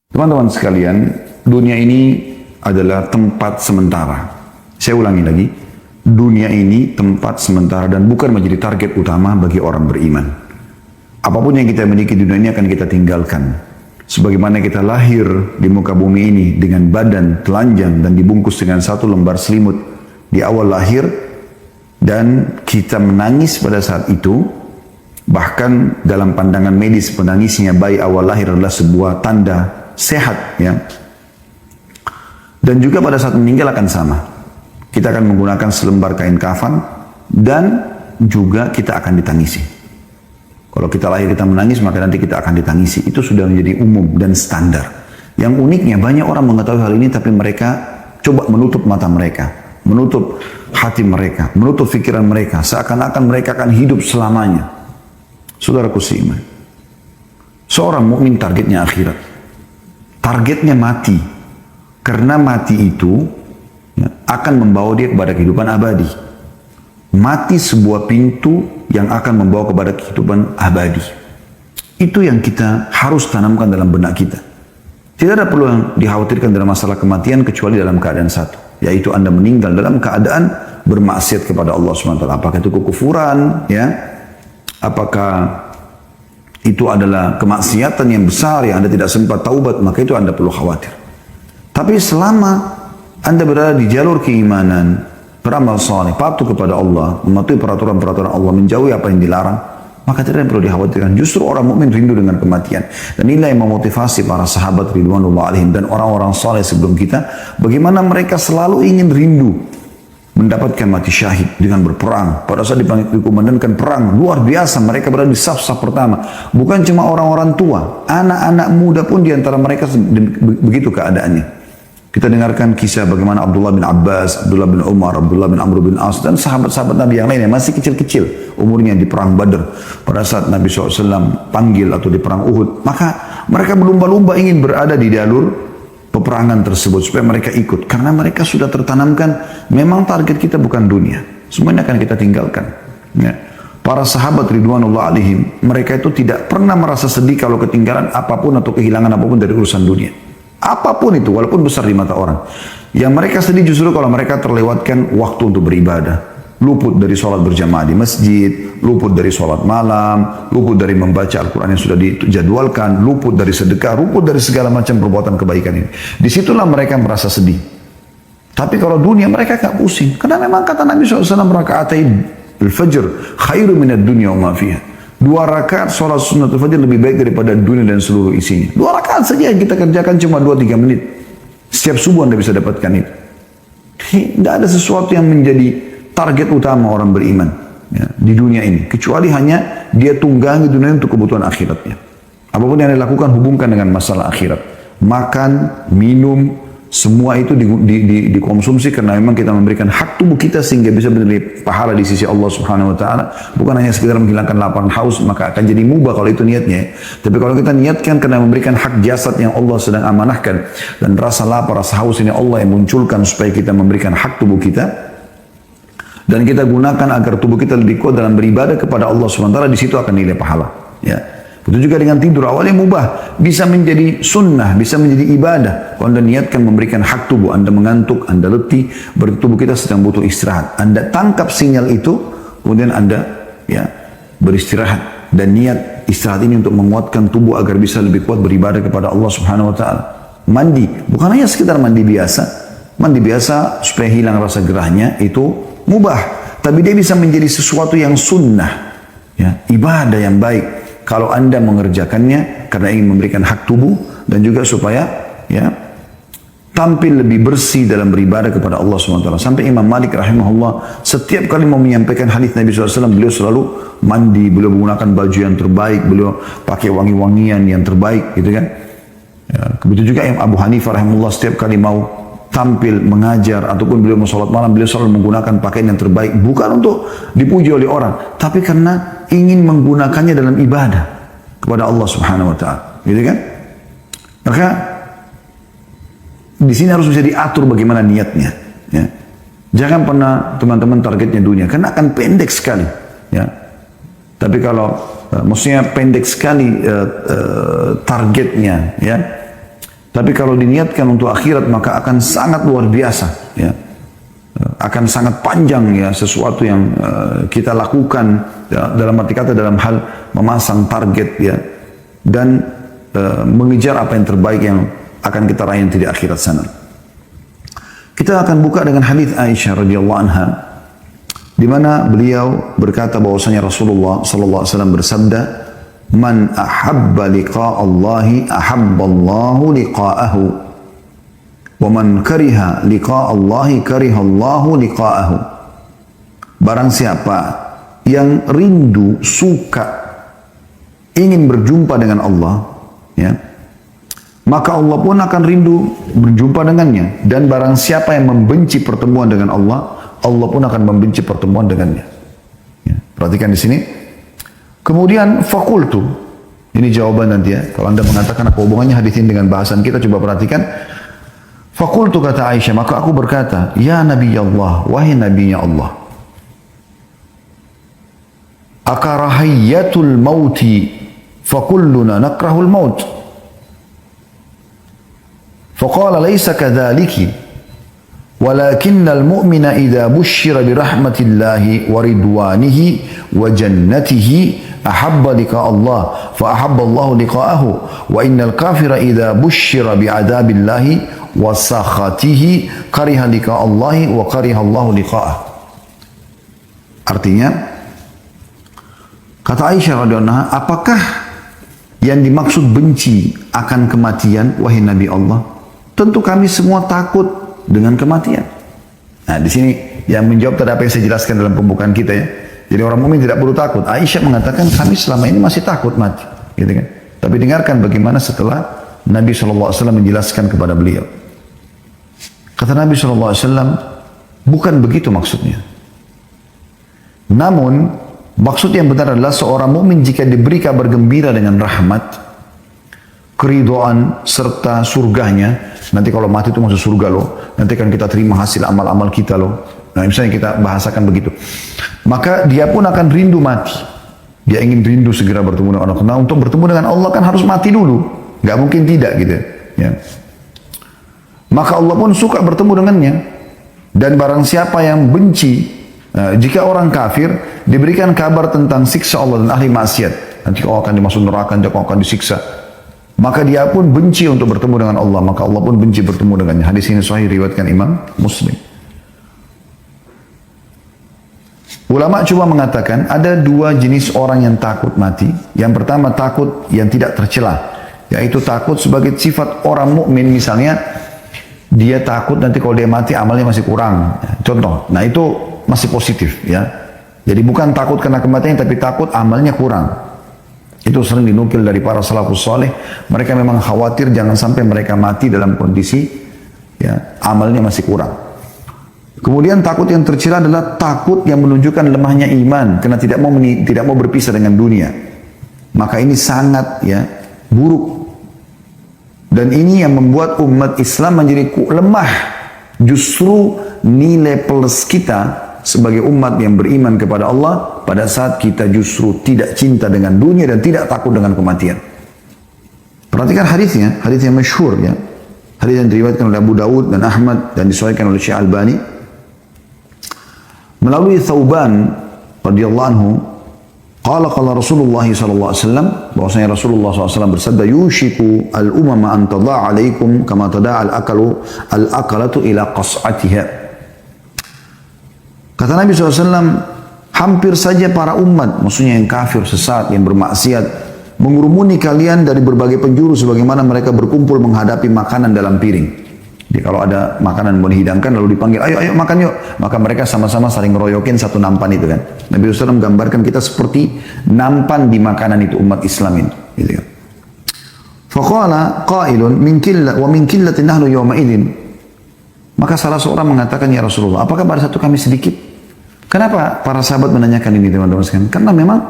Teman-teman sekalian, dunia ini adalah tempat sementara. Saya ulangi lagi, dunia ini tempat sementara dan bukan menjadi target utama bagi orang beriman. Apapun yang kita miliki di dunia ini akan kita tinggalkan. Sebagaimana kita lahir di muka bumi ini dengan badan telanjang dan dibungkus dengan satu lembar selimut di awal lahir, dan kita menangis pada saat itu. Bahkan dalam pandangan medis, menangisnya bayi awal lahir adalah sebuah tanda sehat, ya. Dan juga pada saat meninggal akan sama. Kita akan menggunakan selembar kain kafan dan juga kita akan ditangisi. Kalau kita lahir kita menangis, maka nanti kita akan ditangisi. Itu sudah menjadi umum dan standar. Yang uniknya banyak orang mengetahui hal ini, tapi mereka coba menutup mata mereka, menutup hati mereka, menutup pikiran mereka, seakan-akan mereka akan hidup selamanya. Saudaraku seiman, seorang mukmin targetnya akhirat, targetnya mati, karena mati itu akan membawa dia kepada kehidupan abadi. Mati sebuah pintu yang akan membawa kepada kehidupan abadi. Itu yang kita harus tanamkan dalam benak kita. Tidak ada perlu yang dikhawatirkan dalam masalah kematian kecuali dalam keadaan satu, yaitu Anda meninggal dalam keadaan bermaksiat kepada Allah SWT. Apakah itu kekufuran, ya? Apakah itu adalah kemaksiatan yang besar yang Anda tidak sempat taubat, maka itu Anda perlu khawatir. Tapi selama Anda berada di jalur keimanan, beramal saleh, patuh kepada Allah, mematuhi peraturan-peraturan Allah, menjauhi apa yang dilarang, maka tidak perlu dikhawatirkan. Justru orang mukmin rindu dengan kematian. Dan inilah yang memotivasi para sahabat ridwanullah alaihim dan orang-orang saleh sebelum kita, bagaimana mereka selalu ingin rindu mendapatkan mati syahid dengan berperang. Pada saat dikumandangkan perang luar biasa, mereka berada di saf-saf pertama. Bukan cuma orang-orang tua, anak-anak muda pun diantara mereka begitu keadaannya. Kita dengarkan kisah bagaimana Abdullah bin Abbas, Abdullah bin Umar, Abdullah bin Amr bin As, dan sahabat-sahabat Nabi yang lain yang masih kecil-kecil umurnya di perang Badr. Pada saat Nabi SAW panggil atau di perang Uhud, maka mereka berlumba-lumba ingin berada di jalur peperangan tersebut supaya mereka ikut, karena mereka sudah tertanamkan memang target kita bukan dunia, semuanya akan kita tinggalkan, ya. Para sahabat ridwanullah alaihim, mereka itu tidak pernah merasa sedih kalau ketinggalan apapun atau kehilangan apapun dari urusan dunia, apapun itu walaupun besar di mata orang. Yang mereka sedih justru kalau mereka terlewatkan waktu untuk beribadah, luput dari sholat berjamaah di masjid, luput dari sholat malam, luput dari membaca Al-Quran yang sudah dijadwalkan, luput dari sedekah, luput dari segala macam perbuatan kebaikan ini. Disitulah mereka merasa sedih. Tapi kalau dunia mereka gak pusing. Karena memang kata Nabi SAW, raka'atain al-fajr khairu minad dunya wa ma fiha. 2 rakaat sholat sunnatul fajr lebih baik daripada dunia dan seluruh isinya. 2 rakaat saja yang kita kerjakan cuma 2-3 menit. Setiap subuh Anda bisa dapatkan itu. Tidak ada sesuatu yang menjadi target utama orang beriman, ya, di dunia ini, kecuali hanya dia tunggangi dunia untuk kebutuhan akhiratnya. Apapun yang dia lakukan hubungkan dengan masalah akhirat. Makan, minum, semua itu dikonsumsi karena memang kita memberikan hak tubuh kita sehingga bisa bernilai pahala di sisi Allah Subhanahu Wa Taala. Bukan hanya sekedar menghilangkan lapar haus, maka akan jadi mubah kalau itu niatnya. Tapi kalau kita niatkan karena memberikan hak jasad yang Allah sedang amanahkan, dan rasa lapar, rasa haus ini Allah yang munculkan supaya kita memberikan hak tubuh kita, dan kita gunakan agar tubuh kita lebih kuat dalam beribadah kepada Allah SWT, di situ akan nilai pahala. Ya. Begitu juga dengan tidur, awalnya mubah, bisa menjadi sunnah, bisa menjadi ibadah. Kalau Anda niatkan memberikan hak tubuh, Anda mengantuk, Anda letih, berarti tubuh kita sedang butuh istirahat. Anda tangkap sinyal itu, kemudian Anda beristirahat. Dan niat istirahat ini untuk menguatkan tubuh agar bisa lebih kuat beribadah kepada Allah Subhanahu Wa Taala. Mandi, bukan hanya sekedar mandi biasa. Mandi biasa supaya hilang rasa gerahnya, itu mubah, tapi dia bisa menjadi sesuatu yang sunnah, ya, ibadah yang baik kalau Anda mengerjakannya karena ingin memberikan hak tubuh dan juga supaya, ya, tampil lebih bersih dalam beribadah kepada Allah SWT. Sampai Imam Malik rahimahullah setiap kali mau menyampaikan hadis Nabi SAW, beliau selalu mandi, beliau menggunakan baju yang terbaik, beliau pakai wangi-wangian yang terbaik, gitu kan. Ya, begitu juga Imam Abu Hanifah rahimahullah setiap kali mau tampil mengajar ataupun beliau mau sholat malam, beliau selalu menggunakan pakaian yang terbaik, bukan untuk dipuji oleh orang, tapi karena ingin menggunakannya dalam ibadah kepada Allah Subhanahu Wa Taala, gitu kan? Maka di sini harus bisa diatur bagaimana niatnya, ya. Jangan pernah teman-teman targetnya dunia, karena akan pendek sekali, ya. Tapi kalau maksudnya pendek sekali targetnya, ya. Tapi kalau diniatkan untuk akhirat maka akan sangat luar biasa, ya. Akan sangat panjang ya sesuatu yang kita lakukan ya, dalam arti kata dalam hal memasang target ya dan mengejar apa yang terbaik yang akan kita raih nanti di akhirat sana. Kita akan buka dengan hadis Aisyah radhiyallahu anha di mana beliau berkata bahwasanya Rasulullah sallallahu alaihi wasallam bersabda, "Man ahabba liqa'a Allahi ahabba Allahu liqa'ahu, wa man kariha liqa'a Allahi kariha Allahu liqa'ahu." Barang siapa yang rindu, suka, ingin berjumpa dengan Allah, ya, maka Allah pun akan rindu berjumpa dengannya. Dan barang siapa yang membenci pertemuan dengan Allah, Allah pun akan membenci pertemuan dengannya. Ya, perhatikan di sini. Kemudian fakultu, ini jawaban nanti ya. Kalau anda mengatakan apa hubungannya hadis ini dengan bahasan kita, coba perhatikan. Fakultu kata Aisyah, maka aku berkata, ya Nabi Allah, wahai Nabinya Allah, akarahiyatul mauti fakulluna nakrahul maut. Faqala laysa kadhaliki walakinnal mu'mina idha bushira birahmatillahi wa ridwanihi wa jannatihi ahabba liqa Allah fa ahabba Allah liqa'ahu wa innal kafira idha bushira bi'adabillahi wa sakhatihi kariha liqa Allah wa kariha Allah liqa'ah. Artinya kata Aisyah radhiyallahu anha, apakah yang dimaksud benci akan kematian wahai Nabi Allah? Tentu kami semua takut dengan kematian. Nah, di sini yang menjawab tadi apa yang saya jelaskan dalam pembukaan kita ya. Jadi orang mukmin tidak perlu takut. Aisyah mengatakan kami selama ini masih takut mati, gitu kan. Tapi dengarkan bagaimana setelah Nabi SAW menjelaskan kepada beliau. Kata Nabi SAW, bukan begitu maksudnya. Namun maksud yang benar adalah seorang mukmin jika diberi kabar gembira dengan rahmat, keridhaan serta surganya. Nanti kalau mati itu masuk surga loh. Nanti kan kita terima hasil amal-amal kita loh. Nah, misalnya kita bahasakan begitu. Maka dia pun akan rindu mati. Dia ingin rindu segera bertemu dengan Allah. Nah, untuk bertemu dengan Allah kan harus mati dulu. Gak mungkin tidak gitu. Ya. Maka Allah pun suka bertemu dengannya. Dan barang siapa yang benci, jika orang kafir diberikan kabar tentang siksa Allah dan ahli maksiat, nanti kau akan dimasuk neraka, nanti kau akan disiksa, maka dia pun benci untuk bertemu dengan Allah, maka Allah pun benci bertemu dengannya. Hadis ini sahih riwayatkan Imam Muslim. Ulama cuma mengatakan ada dua jenis orang yang takut mati. Yang pertama takut yang tidak tercela, yaitu takut sebagai sifat orang mukmin. Misalnya dia takut nanti kalau dia mati amalnya masih kurang. Contoh, nah itu masih positif ya. Jadi bukan takut karena kematian, tapi takut amalnya kurang. Itu sering dinukil dari para salafus saleh. Mereka memang khawatir jangan sampai mereka mati dalam kondisi ya amalnya masih kurang. Kemudian takut yang tercela adalah takut yang menunjukkan lemahnya iman karena tidak mau berpisah dengan dunia. Maka ini sangat ya buruk. Dan ini yang membuat umat Islam menjadi lemah. Justru nilai plus kita sebagai umat yang beriman kepada Allah pada saat kita justru tidak cinta dengan dunia dan tidak takut dengan kematian. Perhatikan hadisnya, hadis yang masyhur ya. Hadis yang diriwayatkan oleh Abu Dawud dan Ahmad dan disahihkan oleh Syekh Albani. Melalui Thauban radhiyallahu anhu, qala Rasulullah sallallahu alaihi wasallam, bahwasanya Rasulullah SAW bersabda, yushiku al-umama an tada'a alaikum kama tada'a al-akalatu ila qas'atiha. Kata Nabi SAW, hampir saja para umat, maksudnya yang kafir, sesat, yang bermaksiat, mengurumuni kalian dari berbagai penjuru sebagaimana mereka berkumpul menghadapi makanan dalam piring. Jadi kalau ada makanan mau dihidangkan lalu dipanggil, ayo makan yuk. Maka mereka sama-sama saling ngeroyokin satu nampan itu kan. Nabi SAW menggambarkan kita seperti nampan di makanan itu umat Islam ini. Gitu kan. Faqala qailun min killatin nahnu yawma idzin. Maka salah seorang mengatakan, ya Rasulullah, apakah pada satu kami sedikit? Kenapa para sahabat menanyakan ini teman-teman sekalian? Karena memang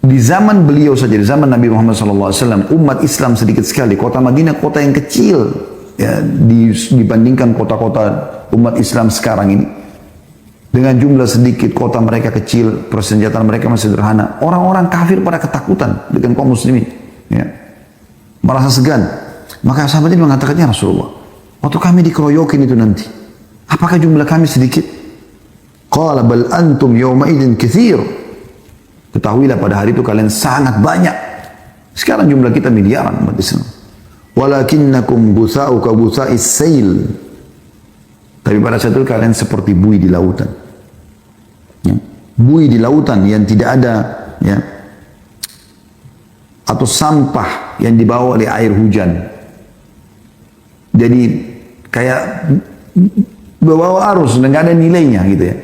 di zaman beliau saja, di zaman Nabi Muhammad SAW, umat Islam sedikit sekali. Kota Madinah kota yang kecil ya, dibandingkan kota-kota umat Islam sekarang ini. Dengan jumlah sedikit, kota mereka kecil, persenjataan mereka masih sederhana. Orang-orang kafir pada ketakutan dengan kaum muslimin. Ya. Merasa segan. Maka sahabat ini mengatakannya, Rasulullah, waktu kami dikeroyokin itu nanti, apakah jumlah kami sedikit? Qala bal antum yawma idzin katsir. Ketahuilah pada hari itu kalian sangat banyak. Sekarang jumlah kita miliaran umat Islam. Walakinnakum gutha'u ka gutha'is sail. Tapi pada saat itu kalian seperti buih di lautan. Ya. Buih di lautan yang tidak ada, ya, atau sampah yang dibawa oleh air hujan. Jadi kayak bawa arus dan nggak ada nilainya gitu ya.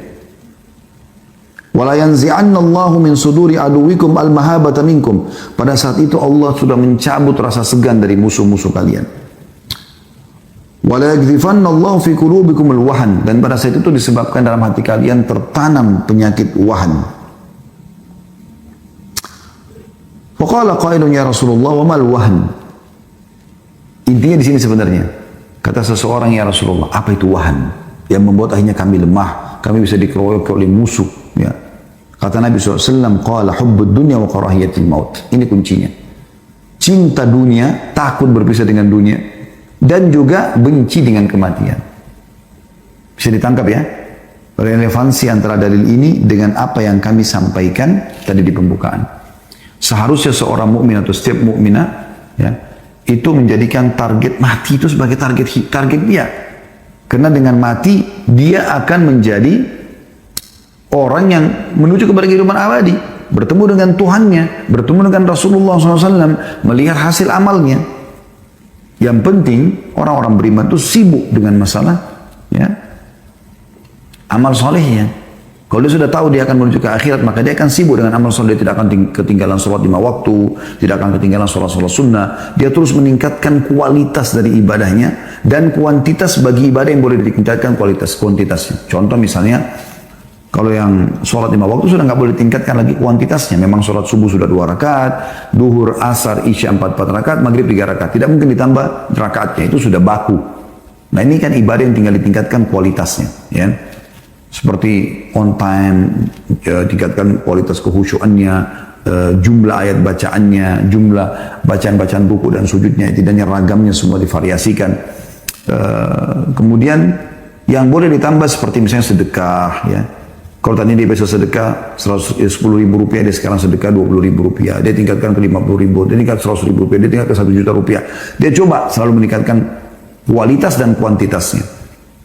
Wala yanzi'anna Allahu min suduri aduwikum al-mahabata minkum. Pada saat itu Allah sudah mencabut rasa segan dari musuh-musuh kalian. Wala yaghzifanna Allahu fi qulubikum al-wahan. Dan pada saat itu disebabkan dalam hati kalian tertanam penyakit wahan. Faqala qailun ya Rasulullah wa mal wahan. Intinya di sini sebenarnya kata seseorang, ya Rasulullah, apa itu wahan yang membuat akhirnya kami lemah, kami bisa dikeroyok oleh musuh, ya. Kata Nabi SAW, qala hubbud dunya wa karahiyatil maut. Ini kuncinya. Cinta dunia, takut berpisah dengan dunia, dan juga benci dengan kematian. Bisa ditangkap ya? Relevansi antara dalil ini dengan apa yang kami sampaikan tadi di pembukaan. Seharusnya seorang mukmin atau setiap mukminah, ya, itu menjadikan target mati itu sebagai target dia. Karena dengan mati dia akan menjadi orang yang menuju kepada kehidupan abadi, bertemu dengan Tuhannya, bertemu dengan Rasulullah SAW, melihat hasil amalnya. Yang penting orang-orang beriman itu sibuk dengan masalah, ya, amal solehnya. Kalau dia sudah tahu dia akan menuju ke akhirat, maka dia akan sibuk dengan amal soleh. Dia tidak akan ketinggalan sholat 5 waktu, tidak akan ketinggalan sholat-sholat sunnah. Dia terus meningkatkan kualitas dari ibadahnya dan kuantitas bagi ibadah yang boleh ditingkatkan kuantitasnya. Contoh misalnya, kalau yang sholat 5 waktu sudah nggak boleh tingkatkan lagi kuantitasnya. Memang sholat subuh sudah 2 rakaat, duhur, asar, isya 4 rakaat, maghrib 3 rakaat. Tidak mungkin ditambah rakaatnya, itu sudah baku. Nah ini kan ibadah yang tinggal ditingkatkan kualitasnya. Ya. Seperti on time, tingkatkan kualitas kehusyuannya, jumlah ayat bacaannya, jumlah bacaan-bacaan ruku dan sujudnya, tidaknya ragamnya semua divariasikan. Kemudian yang boleh ditambah seperti misalnya sedekah, ya. Kalau tadi dia biasa sedekah 10.000 rupiah, dia sekarang sedekah 20.000 rupiah. Dia tingkatkan ke 50.000, dia tingkatkan 100.000 rupiah, dia tingkatkan ke 1 juta rupiah. Dia coba selalu meningkatkan kualitas dan kuantitasnya.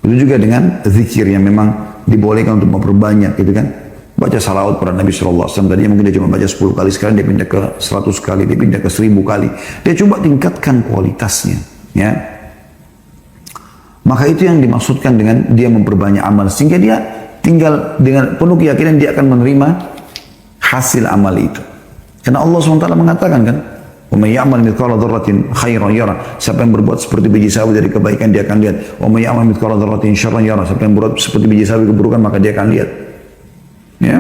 Itu juga dengan zikir yang memang dibolehkan untuk memperbanyak, gitu kan. Baca salawat pada Nabi SAW. Tadinya mungkin dia cuma baca 10 kali, sekarang dia pindah ke 100 kali, dia pindah ke 1000 kali. Dia coba tingkatkan kualitasnya, ya. Maka itu yang dimaksudkan dengan dia memperbanyak amal, sehingga dia tinggal dengan penuh keyakinan dia akan menerima hasil amal itu. Karena Allah SWT mengatakan kan, "Wa may ya'mal mithqala dzarratin khairan yara." Siapa yang berbuat seperti biji sawi dari kebaikan dia akan lihat. "Wa may ya'mal mithqala dzarratin syarran yara." Siapa yang berbuat seperti biji sawi keburukan maka dia akan lihat. Ya.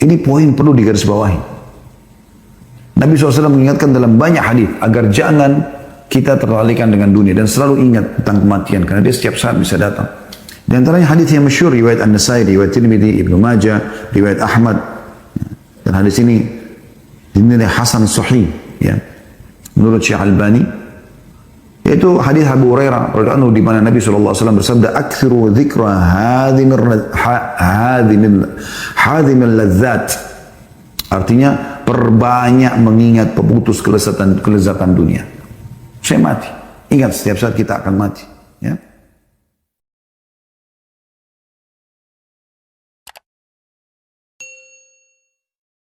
Ini poin perlu digarisbawahi. Nabi SAW mengingatkan dalam banyak hadis agar jangan kita terlalaikan dengan dunia dan selalu ingat tentang kematian karena dia setiap saat bisa datang. Di antaranya hadis yang masyhur riwayat An-Nasai, riwayat Tirmidzi, Ibnu Majah, riwayat Ahmad. Dan hadis ini dinilai hasan sahih, ya, menurut Syekh Albani, yaitu hadis Abu Hurairah radhiyallahu anhu di mana Nabi SAW bersabda, "Aktsiru dzikra hadhimil ladzat." Artinya perbanyak mengingat pemutus kelezatan dunia. Saya mati. Ingat setiap saat kita akan mati.